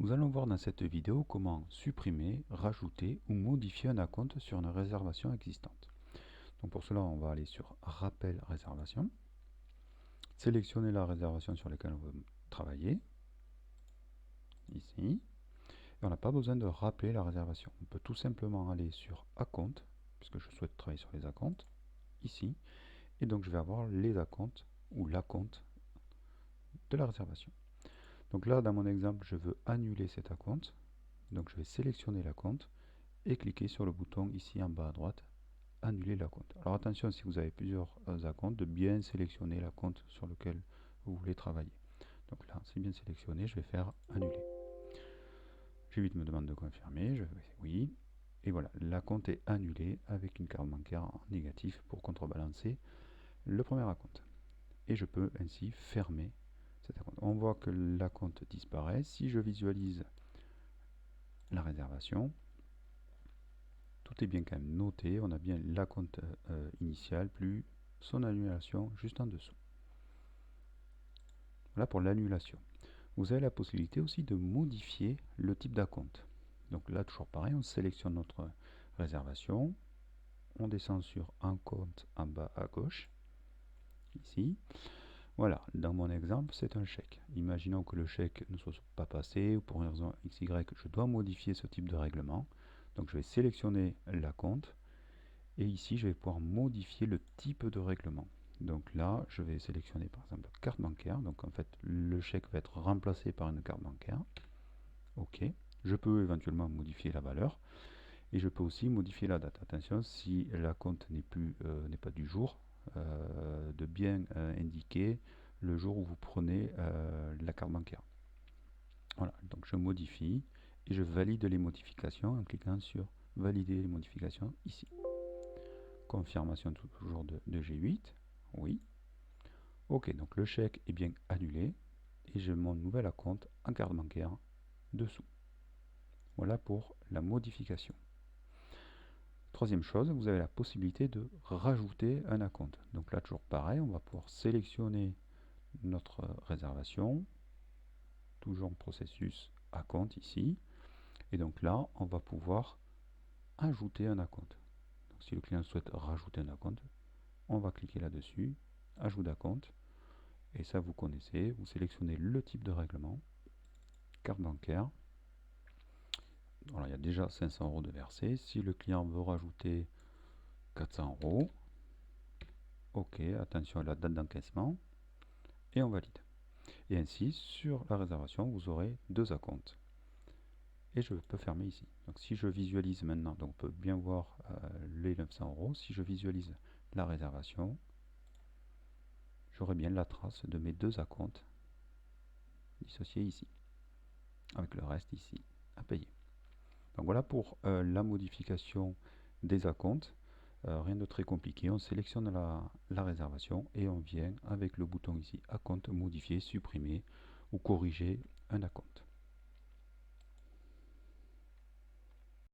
Nous allons voir dans cette vidéo comment supprimer, rajouter ou modifier un acompte sur une réservation existante. Donc pour cela, on va aller sur Rappel réservation, sélectionner la réservation sur laquelle on veut travailler, ici, et on n'a pas besoin de rappeler la réservation. On peut tout simplement aller sur Acompte, puisque je souhaite travailler sur les acomptes, ici, et donc je vais avoir les acomptes ou l'acompte de la réservation. Donc là, dans mon exemple, je veux annuler cet acompte, donc je vais sélectionner l'acompte et cliquer sur le bouton ici en bas à droite, annuler l'acompte. Alors attention, si vous avez plusieurs acomptes, de bien sélectionner l'acompte sur lequel vous voulez travailler. Donc là, c'est bien sélectionné, je vais faire annuler. G8 me demande de confirmer, je fais oui. Et voilà, l'acompte est annulé avec une carte bancaire en négatif pour contrebalancer le premier acompte. Et je peux ainsi fermer cet acompte. On voit que l'acompte disparaît. Si je visualise la réservation, tout est bien quand même noté, on a bien l'acompte initial plus son annulation juste en dessous. Voilà pour l'annulation. Vous avez la possibilité aussi de modifier le type d'acompte. Donc là, toujours pareil, on sélectionne notre réservation, on descend sur un compte en bas à gauche, ici. Voilà, dans mon exemple, c'est un chèque. Imaginons que le chèque ne soit pas passé, ou pour une raison XY, je dois modifier ce type de règlement. Donc je vais sélectionner l'acompte, et ici je vais pouvoir modifier le type de règlement. Donc là, je vais sélectionner par exemple carte bancaire. Donc en fait, le chèque va être remplacé par une carte bancaire. OK. Je peux éventuellement modifier la valeur. Et je peux aussi modifier la date. Attention, si l'acompte n'est pas du jour, de bien indiquer le jour où vous prenez la carte bancaire. Voilà, donc je modifie et je valide les modifications en cliquant sur valider les modifications ici. Confirmation toujours de G8, oui. Ok, donc le chèque est bien annulé et j'ai mon nouvel acompte en carte bancaire dessous. Voilà pour la modification. Troisième chose, vous avez la possibilité de rajouter un acompte. Donc là, toujours pareil, on va pouvoir sélectionner notre réservation, toujours en processus acompte ici, et donc là, on va pouvoir ajouter un acompte. Donc si le client souhaite rajouter un acompte, on va cliquer là-dessus, ajout d'acompte, et ça vous connaissez, vous sélectionnez le type de règlement, carte bancaire. Voilà, il y a déjà 500 € de versés. Si le client veut rajouter 400 €, ok, attention à la date d'encaissement, et on valide. Et ainsi, sur la réservation, vous aurez deux acomptes. Et je peux fermer ici. Donc si je visualise maintenant, donc on peut bien voir les 900 €, si je visualise la réservation, j'aurai bien la trace de mes deux acomptes dissociés ici, avec le reste ici à payer. Donc voilà pour la modification des acomptes. Rien de très compliqué, on sélectionne la réservation et on vient avec le bouton ici acompte modifier, supprimer ou corriger un acompte.